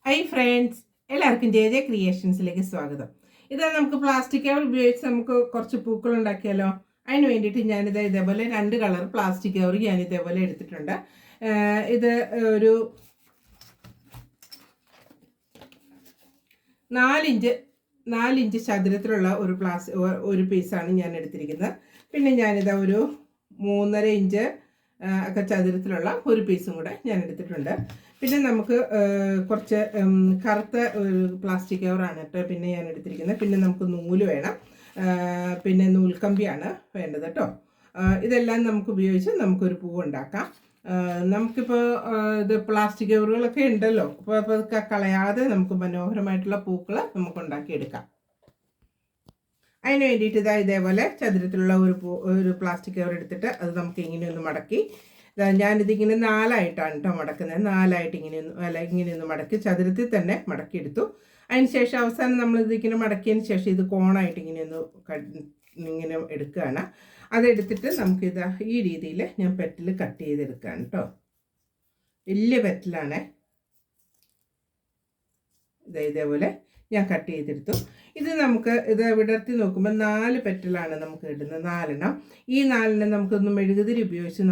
Hi friends, എല്ലാവർക്കും J J ക്രിയേഷൻസിലേക്ക് സ്വാഗതം. ഇതാ നമുക്ക് പ്ലാസ്റ്റിക് കവർ ഉപയോഗിച്ച് നമുക്ക് കുറച്ച് പൂക്കൾ ഉണ്ടാക്കിയാലോ. അതിന് വേണ്ടിയിട്ട് ഞാനിത് ഇതേപോലെ 2 കളർ പ്ലാസ്റ്റിക് കവർ ഞാൻ ഇതേപോലെ എടുത്തിട്ടുണ്ട്. ഇത് ഒരു 4 ഇഞ്ച് ചതുരത്തിലുള്ള ഒരു പീസാണ് ഞാൻ എടുത്തിരിക്കുന്നത്. പിന്നെ ഞാനിതാ ഒരു 3.5 ഇഞ്ച് ഒക്കെ ചതുരത്തിലുള്ള ഒരു പീസും കൂടെ ഞാൻ എടുത്തിട്ടുണ്ട്. പിന്നെ നമുക്ക് കുറച്ച് കറുത്ത ഒരു പ്ലാസ്റ്റിക് കവറാണ് കേട്ടോ പിന്നെ ഞാൻ എടുത്തിരിക്കുന്നത്. പിന്നെ നമുക്ക് നൂല് വേണം, പിന്നെ നൂൽക്കമ്പിയാണ് വേണ്ടത് കേട്ടോ. ഇതെല്ലാം നമുക്ക് ഉപയോഗിച്ച് നമുക്കൊരു പൂവ് ഉണ്ടാക്കാം. നമുക്കിപ്പോൾ ഇത് പ്ലാസ്റ്റിക് കവറുകളൊക്കെ ഉണ്ടല്ലോ, അപ്പോൾ അതൊക്കെ കളയാതെ നമുക്ക് മനോഹരമായിട്ടുള്ള പൂക്കൾ നമുക്ക് ഉണ്ടാക്കിയെടുക്കാം. അതിന് വേണ്ടിയിട്ട് ഇതേപോലെ ചതുരത്തിലുള്ള ഒരു പ്ലാസ്റ്റിക് കവർ എടുത്തിട്ട് അത് നമുക്ക് ഇങ്ങനെ ഒന്ന് മടക്കി, ഞാനിതിങ്ങനെ 4ആയിട്ടാണ് കേട്ടോ മടക്കുന്നത്. 4ആയിട്ട് ഇങ്ങനെയൊന്ന് മടക്കി ചതുരത്തിൽ തന്നെ മടക്കിയെടുത്തു. അതിന് ശേഷം അവസാനം നമ്മളിതിങ്ങനെ മടക്കിയതിന് ശേഷം ഇത് കോണായിട്ട് ഇങ്ങനെ എടുക്കുകയാണ്. അതെടുത്തിട്ട് നമുക്കിത് ഈ രീതിയിൽ ഞാൻ പെറ്റൽ കട്ട് ചെയ്തെടുക്കുകയാണ് കേട്ടോ. വലിയ പെറ്റലാണേ. ഇതേപോലെ ഞാൻ കട്ട് ചെയ്തെടുത്തു. ഇത് വിടർത്തി നോക്കുമ്പോൾ 4 പെറ്റലാണ് നമുക്ക് ഇടുന്നത്, 4എണ്ണം. ഈ 4എണ്ണം നമുക്കൊന്ന് മെഴുകുതിരി ഉപയോഗിച്ച്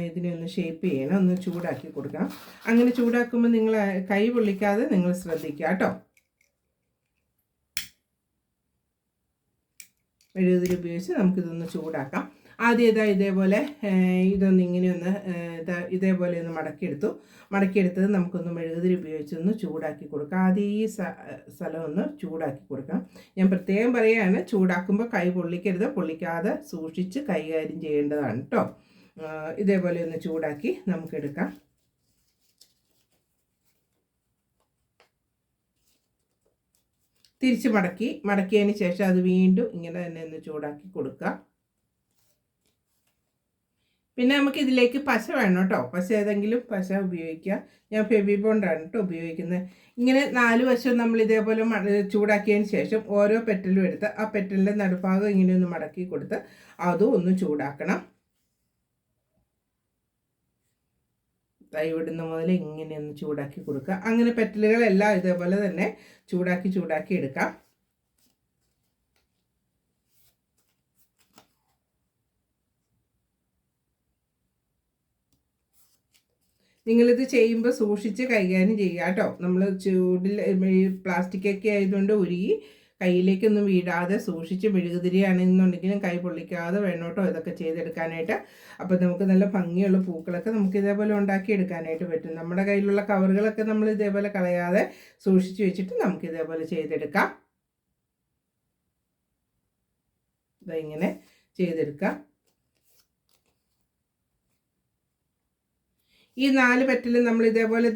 ഇതിനെ ഒന്ന് ഷേപ്പ് ചെയ്യണം, ഒന്ന് ചൂടാക്കി കൊടുക്കണം. അങ്ങനെ ചൂടാക്കുമ്പോൾ നിങ്ങൾ കൈ പൊള്ളിക്കാതെ നിങ്ങൾ ശ്രദ്ധിക്കുക കേട്ടോ. മെഴുകുതിരി ഉപയോഗിച്ച് നമുക്കിതൊന്ന് ചൂടാക്കാം. ആദ്യം ഇതേപോലെ ഇതേപോലെ ഒന്ന് മടക്കിയെടുത്തത് നമുക്കൊന്ന് മെഴുകുതിരി ഉപയോഗിച്ചൊന്ന് ചൂടാക്കി കൊടുക്കാം. ആദ്യം ഈ സ്ഥലം ഒന്ന് ചൂടാക്കി കൊടുക്കാം. ഞാൻ പ്രത്യേകം പറയുകയാണ്, ചൂടാക്കുമ്പോൾ കൈ പൊള്ളിക്കാതെ സൂക്ഷിച്ച് കൈകാര്യം ചെയ്യേണ്ടതാണ് കേട്ടോ. ഇതേപോലെ ഒന്ന് ചൂടാക്കി നമുക്കെടുക്കാം. തിരിച്ച് മടക്കിയതിന് ശേഷം അത് വീണ്ടും ഇങ്ങനെ തന്നെ ഒന്ന് ചൂടാക്കി കൊടുക്കുക. പിന്നെ നമുക്ക് ഇതിലേക്ക് പശ വേണം കേട്ടോ. പശ ഏതെങ്കിലും പശ ഉപയോഗിക്കുക. ഞാൻ ഫെവി ബോണ്ടാണ് കേട്ടോ ഉപയോഗിക്കുന്നത്. ഇങ്ങനെ 4 വശവും നമ്മൾ ഇതേപോലെ ചൂടാക്കിയതിന് ശേഷം ഓരോ പെറ്റലും എടുത്ത് ആ പെറ്റലിൻ്റെ നടുഭാഗം ഇങ്ങനെ ഒന്ന് മടക്കി കൊടുത്ത് അതും ഒന്ന് ചൂടാക്കണം. ഇവിടുന്ന് മുതൽ ഇങ്ങനെ ഒന്ന് ചൂടാക്കി കൊടുക്കുക. അങ്ങനെ പെറ്റലുകളെല്ലാം ഇതേപോലെ തന്നെ ചൂടാക്കി എടുക്കാം. നിങ്ങളിത് ചെയ്യുമ്പോൾ സൂക്ഷിച്ച് കൈകാര്യം ചെയ്യുക കേട്ടോ. നമ്മൾ ചൂടിൽ പ്ലാസ്റ്റിക് ഒക്കെ ആയതുകൊണ്ട് ഉരുകി കയ്യിലേക്കൊന്നും വീഴാതെ സൂക്ഷിച്ച്, മെഴുകുതിരിയാണെന്നുണ്ടെങ്കിലും കൈ പൊള്ളിക്കാതെ വേണം കേട്ടോ ഇതൊക്കെ ചെയ്തെടുക്കാനായിട്ട്. അപ്പോൾ നമുക്ക് നല്ല ഭംഗിയുള്ള പൂക്കളൊക്കെ നമുക്ക് ഇതേപോലെ ഉണ്ടാക്കിയെടുക്കാനായിട്ട് പറ്റും. നമ്മുടെ കയ്യിലുള്ള കവറുകളൊക്കെ നമ്മൾ ഇതേപോലെ കളയാതെ സൂക്ഷിച്ച് വെച്ചിട്ട് നമുക്ക് ഇതേപോലെ ചെയ്തെടുക്കാം. ഇങ്ങനെ ചെയ്തെടുക്കാം. ഈ 4 പെറ്റൽ നമ്മൾ ഇതേപോലെ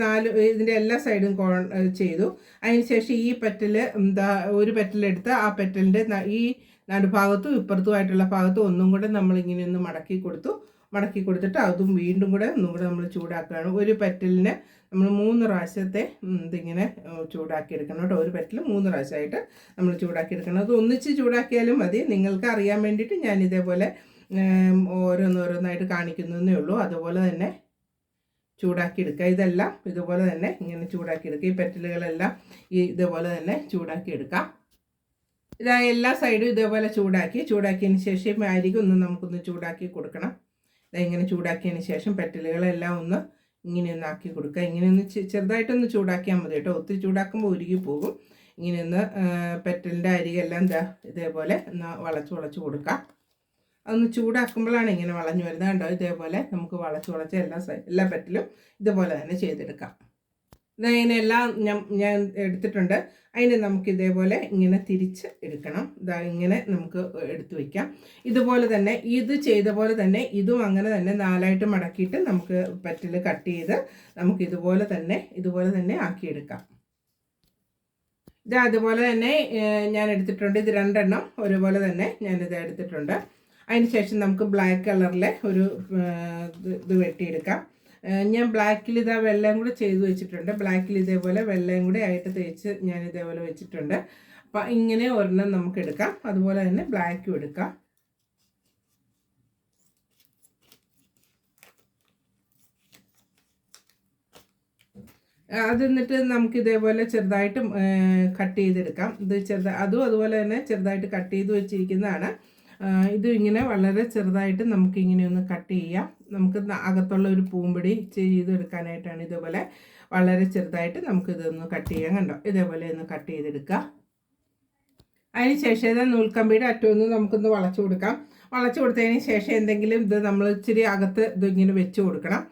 ഇതിൻ്റെ എല്ലാ സൈഡും ചെയ്തു. അതിനുശേഷം ഈ ഒരു പെറ്റലെടുത്ത് ആ പെറ്റലിൻ്റെ ഈ നടുഭാഗത്തും ഇപ്പുറത്തുമായിട്ടുള്ള ഭാഗത്തും ഒന്നും കൂടെ നമ്മളിങ്ങനെ ഒന്ന് മടക്കി കൊടുത്തിട്ട് അതും വീണ്ടും കൂടെ നമ്മൾ ചൂടാക്കുകയാണ്. ഒരു പെറ്റലിന് നമ്മൾ 3 പ്രാവശ്യത്തെ ഇതിങ്ങനെ ചൂടാക്കിയെടുക്കണം കേട്ടോ. ഒരു പെറ്റൽ 3 പ്രാവശ്യമായിട്ട് നമ്മൾ ചൂടാക്കിയെടുക്കണം. അത് ഒന്നിച്ച് ചൂടാക്കിയാലും മതി. നിങ്ങൾക്ക് അറിയാൻ വേണ്ടിയിട്ട് ഞാൻ ഇതേപോലെ ഓരോന്നായിട്ട് കാണിക്കുന്നതേ ഉള്ളൂ. അതുപോലെ തന്നെ ചൂടാക്കിയെടുക്കുക. ഇതെല്ലാം ഇതുപോലെ തന്നെ ഇങ്ങനെ ചൂടാക്കിയെടുക്കുക. ഈ പെറ്റലുകളെല്ലാം ഇതുപോലെ തന്നെ ചൂടാക്കിയെടുക്കാം. എല്ലാ സൈഡും ഇതേപോലെ ചൂടാക്കിയതിന് ശേഷം അരികൊന്ന് നമുക്കൊന്ന് ചൂടാക്കി കൊടുക്കണം. ഇങ്ങനെ ചൂടാക്കിയതിന് ശേഷം പെറ്റലുകളെല്ലാം ഇങ്ങനെ ഒന്ന് ആക്കി കൊടുക്കുക. ഇങ്ങനെ ഒന്ന് ചെറുതായിട്ടൊന്ന് ചൂടാക്കിയാൽ മതി കേട്ടോ. ഒത്തിരി ചൂടാക്കുമ്പോൾ ഉരുകി പോകും. ഇങ്ങനെ ഒന്ന് പെറ്റലിൻ്റെ അരികെല്ലാം ഇതേപോലെ ഒന്ന് വളച്ച് കൊടുക്കാം. അതൊന്ന് ചൂടാക്കുമ്പോഴാണ് ഇങ്ങനെ വളഞ്ഞു വരുന്നത് കണ്ടോ. ഇതേപോലെ നമുക്ക് വളച്ച് എല്ലാ പെറ്റലും ഇതുപോലെ തന്നെ ചെയ്തെടുക്കാം. ഇങ്ങനെ എല്ലാം ഞാൻ എടുത്തിട്ടുണ്ട്. അതിന് നമുക്ക് ഇതേപോലെ ഇങ്ങനെ തിരിച്ച് എടുക്കണം. ഇങ്ങനെ നമുക്ക് എടുത്തു വയ്ക്കാം. ഇതുപോലെ തന്നെ ഇത് ചെയ്ത പോലെ തന്നെ ഇതും അങ്ങനെ തന്നെ 4ആയിട്ട് മടക്കിയിട്ട് നമുക്ക് പെറ്റൽ കട്ട് ചെയ്ത് നമുക്ക് ഇതുപോലെ തന്നെ ആക്കിയെടുക്കാം. അതുപോലെ തന്നെ ഞാൻ എടുത്തിട്ടുണ്ട്. ഇത് 2 എണ്ണം ഒരുപോലെ തന്നെ ഞാനിത് എടുത്തിട്ടുണ്ട്. അതിന് ശേഷം നമുക്ക് ബ്ലാക്ക് കളറിലെ ഒരു ഇത് വെട്ടിയെടുക്കാം. ഞാൻ ബ്ലാക്കിൽ വെള്ളയും കൂടെ ചെയ്ത് വെച്ചിട്ടുണ്ട്. ബ്ലാക്കിൽ ഇതേപോലെ വെള്ളയും കൂടെ ആയിട്ട് തേച്ച് ഞാൻ ഇതേപോലെ വെച്ചിട്ടുണ്ട്. അപ്പം ഇങ്ങനെ ഒരെണ്ണം നമുക്ക് എടുക്കാം. അതുപോലെ തന്നെ ബ്ലാക്കും എടുക്കാം. അത് എന്നിട്ട് നമുക്ക് ഇതേപോലെ ചെറുതായിട്ട് കട്ട് ചെയ്തെടുക്കാം. ഇത് അതും അതുപോലെ തന്നെ ചെറുതായിട്ട് കട്ട് ചെയ്ത് വെച്ചിരിക്കുന്നതാണ്. ഇത് ഇങ്ങനെ വളരെ ചെറുതായിട്ട് നമുക്കിങ്ങനെ ഒന്ന് കട്ട് ചെയ്യാം. നമുക്ക് അകത്തുള്ള ഒരു പൂമ്പൊടി ചെയ്തെടുക്കാനായിട്ടാണ് ഇതേപോലെ വളരെ ചെറുതായിട്ട് നമുക്കിതൊന്ന് കട്ട് ചെയ്യാം. കണ്ടോ, ഇതേപോലെ ഒന്ന് കട്ട് ചെയ്തെടുക്കുക. അതിന് ശേഷം ഇത് നൂൽക്കമ്പിയുടെ അറ്റമൊന്ന് നമുക്കൊന്ന് വളച്ചു കൊടുക്കാം. വളച്ചു കൊടുത്തതിന് ശേഷം എന്തെങ്കിലും ഇത് നമ്മൾ ഇച്ചിരി അകത്ത് ഇതിങ്ങനെ വെച്ച് കൊടുക്കണം,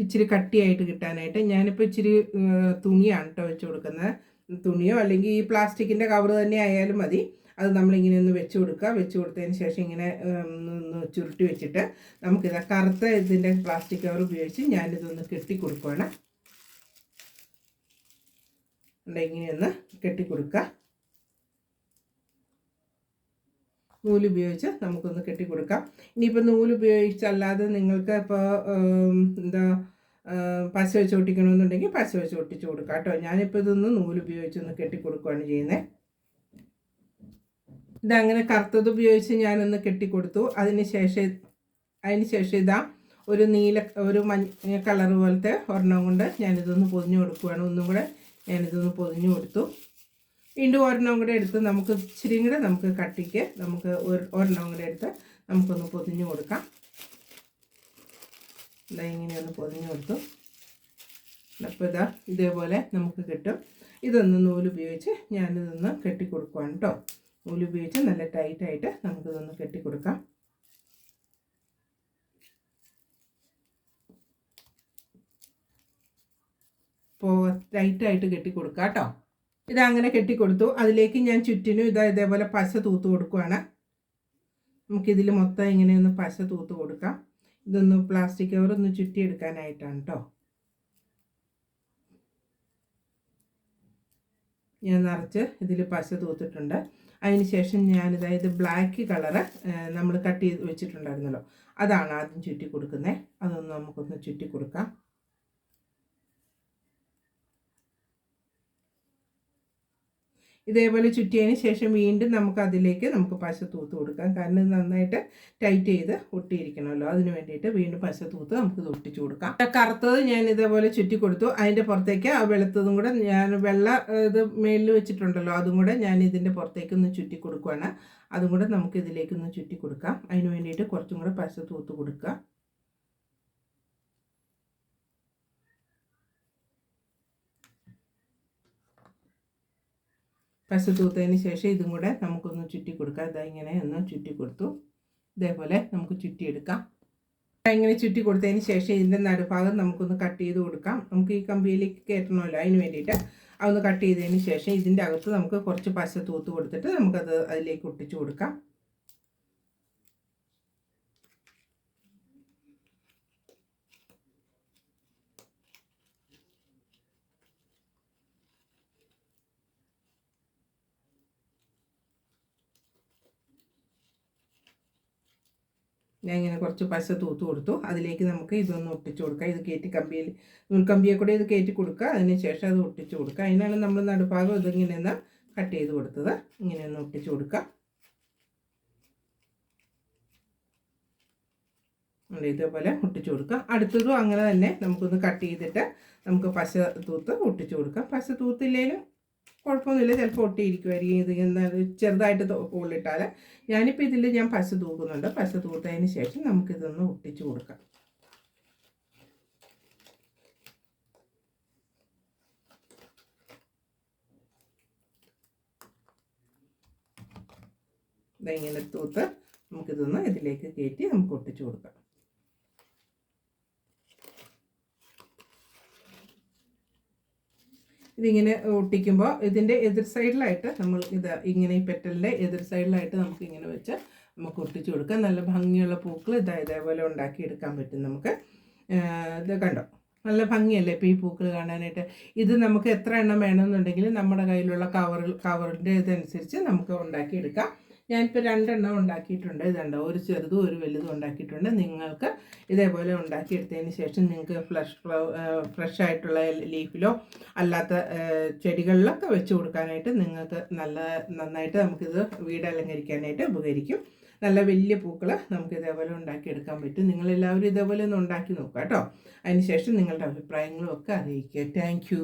ഇച്ചിരി കട്ടിയായിട്ട് കിട്ടാനായിട്ട്. ഞാനിപ്പോൾ ഇച്ചിരി തുണിയാണ് കേട്ടോ വെച്ച് കൊടുക്കുന്നത്. തുണിയോ അല്ലെങ്കിൽ ഈ പ്ലാസ്റ്റിക്കിൻ്റെ കവർ തന്നെ ആയാലും മതി. അത് നമ്മളിങ്ങനെ ഒന്ന് വെച്ച് കൊടുക്കുക. വെച്ച് കൊടുത്തതിന് ശേഷം ഇങ്ങനെ ഒന്ന് ചുരുട്ടി വെച്ചിട്ട് നമുക്കിത് കറുത്ത ഇതിൻ്റെ പ്ലാസ്റ്റിക് കവർ ഉപയോഗിച്ച് ഞാനിതൊന്ന് കെട്ടി കൊടുക്കുകയാണ്. ഇങ്ങനെയൊന്ന് കെട്ടിക്കൊടുക്കുക. നൂലുപയോഗിച്ച് നമുക്കൊന്ന് കെട്ടിക്കൊടുക്കാം. ഇനിയിപ്പോൾ നൂലുപയോഗിച്ചല്ലാതെ നിങ്ങൾക്ക് ഇപ്പോൾ പശ വെച്ച് ഒട്ടിക്കണമെന്നുണ്ടെങ്കിൽ പശ വെച്ച് ഒട്ടിച്ച് കൊടുക്കാം കേട്ടോ. ഞാനിപ്പോൾ ഇതൊന്ന് നൂലുപയോഗിച്ചൊന്ന് കെട്ടിക്കൊടുക്കുകയാണ് ചെയ്യുന്നത്. ഇതങ്ങനെ കറുത്തത് ഉപയോഗിച്ച് ഞാനൊന്ന് കെട്ടിക്കൊടുത്തു. അതിന് ശേഷം ഇതാ ഒരു മഞ്ഞ കളർ പോലത്തെ ഒരെണ്ണം കൊണ്ട് ഞാനിതൊന്ന് പൊതിഞ്ഞു കൊടുക്കുകയാണ്. ഒന്നും കൂടെ ഞാനിതൊന്ന് പൊതിഞ്ഞു കൊടുത്തു. വീണ്ടും ഒരെണ്ണം കൂടെ എടുത്ത് നമുക്ക് ഇച്ചിരി കൂടെ നമുക്ക് കട്ടിക്ക് നമുക്ക് ഒരെണ്ണം കൂടെ എടുത്ത് നമുക്കൊന്ന് പൊതിഞ്ഞു കൊടുക്കാം. ഇങ്ങനെയൊന്ന് പൊതിഞ്ഞു കൊടുത്തു. അപ്പോൾ ഇതേപോലെ നമുക്ക് കിട്ടും. ഇതൊന്ന് നൂലുപയോഗിച്ച് ഞാനിതൊന്ന് കെട്ടിക്കൊടുക്കുകയാണ് കേട്ടോ. നൂലുപയോഗിച്ച് നല്ല ടൈറ്റായിട്ട് നമുക്കിതൊന്ന് കെട്ടിക്കൊടുക്കാം. അപ്പോൾ ടൈറ്റായിട്ട് കെട്ടിക്കൊടുക്കാം കേട്ടോ. ഇതങ്ങനെ കെട്ടിക്കൊടുത്തു. അതിലേക്ക് ഞാൻ ചുറ്റിനും ഇതേപോലെ പശ തൂത്ത് കൊടുക്കുകയാണ്. നമുക്കിതിൽ മൊത്തം ഇങ്ങനെയൊന്ന് പശ തൂത്ത് കൊടുക്കാം. ഇതൊന്ന് പ്ലാസ്റ്റിക് കവറൊന്ന് ചുറ്റിയെടുക്കാനായിട്ടാണ് കേട്ടോ. ഞാൻ നിറച്ച് ഇതിൽ പശ തൂത്തിട്ടുണ്ട്. അതിന് ശേഷം ഞാനിതായത് ബ്ലാക്ക് കളറ് നമ്മൾ കട്ട് ചെയ്ത് വെച്ചിട്ടുണ്ടായിരുന്നല്ലോ, അതാണ് ആദ്യം ചുറ്റി കൊടുക്കുന്നത്. അതൊന്ന് നമുക്കൊന്ന് ചുറ്റി കൊടുക്കാം. ഇതേപോലെ ചുറ്റിയതിന് ശേഷം വീണ്ടും നമുക്ക് പശ തൂത്ത് കൊടുക്കാം. കാരണം ഇത് നന്നായിട്ട് ടൈറ്റ് ചെയ്ത് ഒട്ടിയിരിക്കണമല്ലോ, അതിന് വേണ്ടിയിട്ട് വീണ്ടും പശ തൂത്ത് നമുക്കിത് ഒട്ടിച്ചു കൊടുക്കാം. കറുത്തത് ഞാൻ ഇതേപോലെ ചുറ്റി കൊടുത്തു. അതിൻ്റെ പുറത്തേക്ക് ആ വെളുത്തതും കൂടെ ഞാൻ ഇത് മേലിൽ വെച്ചിട്ടുണ്ടല്ലോ, അതും കൂടെ ഞാൻ ഇതിൻ്റെ പുറത്തേക്കൊന്ന് ചുറ്റി കൊടുക്കുകയാണ്. അതും കൂടെ നമുക്ക് ഇതിലേക്കൊന്ന് ചുറ്റി കൊടുക്കാം. അതിന് വേണ്ടിയിട്ട് കുറച്ചും കൂടെ പശ തൂത്ത് കൊടുക്കുക. പശ തൂത്തതിന് ശേഷം ഇതും കൂടെ നമുക്കൊന്ന് ചുറ്റി കൊടുക്കാം. ഇങ്ങനെ ഒന്ന് ചുറ്റി കൊടുത്തു. ഇതേപോലെ നമുക്ക് ചുറ്റിയെടുക്കാം. ഇങ്ങനെ ചുറ്റി കൊടുത്തതിന് ശേഷം ഇതിൻ്റെ നടുഭാഗം നമുക്കൊന്ന് കട്ട് ചെയ്ത് കൊടുക്കാം. നമുക്ക് ഈ കമ്പിയിലേക്ക് കയറ്റണമല്ലോ, അതിന് വേണ്ടിയിട്ട് അതൊന്ന് കട്ട് ചെയ്തതിന് ശേഷം ഇതിൻ്റെ അകത്ത് നമുക്ക് കുറച്ച് പശ തൂത്ത് കൊടുത്തിട്ട് നമുക്കത് അതിലേക്ക് ഒട്ടിച്ചു കൊടുക്കാം. ഞാൻ ഇങ്ങനെ കുറച്ച് പശ തൂത്ത് കൊടുത്തു. അതിലേക്ക് നമുക്ക് ഇതൊന്ന് ഒട്ടിച്ചു കൊടുക്കാം. ഇത് നൂൽക്കമ്പിയെ കൂടെ ഇത് കയറ്റി കൊടുക്കുക. അതിന് ശേഷം അത് ഒട്ടിച്ചു കൊടുക്കുക. അതിനാണ് നമ്മൾ നടുഭാഗം ഇതിങ്ങനെയൊന്ന് കട്ട് ചെയ്ത് കൊടുത്തത്. ഇങ്ങനെയൊന്ന് ഒട്ടിച്ചു കൊടുക്കുക. ഇതേപോലെ ഒട്ടിച്ചു കൊടുക്കുക. അടുത്തതും അങ്ങനെ തന്നെ നമുക്കൊന്ന് കട്ട് ചെയ്തിട്ട് നമുക്ക് പശ തൂത്ത് ഒട്ടിച്ചു കൊടുക്കാം. പശ തൂത്തില്ലെങ്കിലും കുഴപ്പമൊന്നുമില്ല, ചിലപ്പോൾ ഒട്ടിയിരിക്കുമായിരിക്കും. ഇത് ചെറുതായിട്ട് ഉള്ളിട്ടാൽ ഞാനിപ്പോൾ ഞാൻ പശ തൂക്കുന്നുണ്ട്. പശ തൂത്തതിന് ശേഷം നമുക്കിതൊന്ന് ഒട്ടിച്ചു കൊടുക്കാം. ഇങ്ങനെ തൂത്ത് നമുക്കിതൊന്ന് ഇതിലേക്ക് കയറ്റി നമുക്ക് ഒട്ടിച്ചു കൊടുക്കാം. ഇതിങ്ങനെ ഒട്ടിക്കുമ്പോൾ ഇതിൻ്റെ എതിർ സൈഡിലായിട്ട് നമ്മൾ ഇങ്ങനെ ഈ പെറ്റലിൻ്റെ എതിർ സൈഡിലായിട്ട് നമുക്ക് ഇങ്ങനെ വെച്ച് നമുക്ക് ഒട്ടിച്ചു കൊടുക്കാം. നല്ല ഭംഗിയുള്ള പൂക്കൾ ഇതേപോലെ ഉണ്ടാക്കിയെടുക്കാൻ പറ്റും നമുക്ക്. ഇത് കണ്ടോ, നല്ല ഭംഗിയല്ലേ ഇപ്പോൾ ഈ പൂക്കൾ കാണാനായിട്ട്. ഇത് നമുക്ക് എത്ര എണ്ണം വേണമെന്നുണ്ടെങ്കിൽ നമ്മുടെ കയ്യിലുള്ള കവറിൻ്റെ ഇതനുസരിച്ച് നമുക്ക് ഉണ്ടാക്കിയെടുക്കാം. ഞാനിപ്പോൾ 2 എണ്ണം ഉണ്ടാക്കിയിട്ടുണ്ട്. ഇതുണ്ടോ, ഒരു ചെറുതും ഒരു വലുതും ഉണ്ടാക്കിയിട്ടുണ്ട്. നിങ്ങൾക്ക് ഇതേപോലെ ഉണ്ടാക്കിയെടുത്തതിന് ശേഷം നിങ്ങൾക്ക് ഫ്രഷ് ആയിട്ടുള്ള ലീഫിലോ അല്ലാത്ത ചെടികളിലൊക്കെ വെച്ച് കൊടുക്കാനായിട്ട് നിങ്ങൾക്ക് നന്നായിട്ട് നമുക്കിത് വീട് അലങ്കരിക്കാനായിട്ട് ഉപകരിക്കും. നല്ല വലിയ പൂക്കൾ നമുക്ക് ഇതേപോലെ ഉണ്ടാക്കിയെടുക്കാൻ പറ്റും. നിങ്ങളെല്ലാവരും ഇതേപോലെ ഒന്ന് ഉണ്ടാക്കി നോക്കുക കേട്ടോ. അതിന് ശേഷം നിങ്ങളുടെ അഭിപ്രായങ്ങളും ഒക്കെ അറിയിക്കുക. താങ്ക്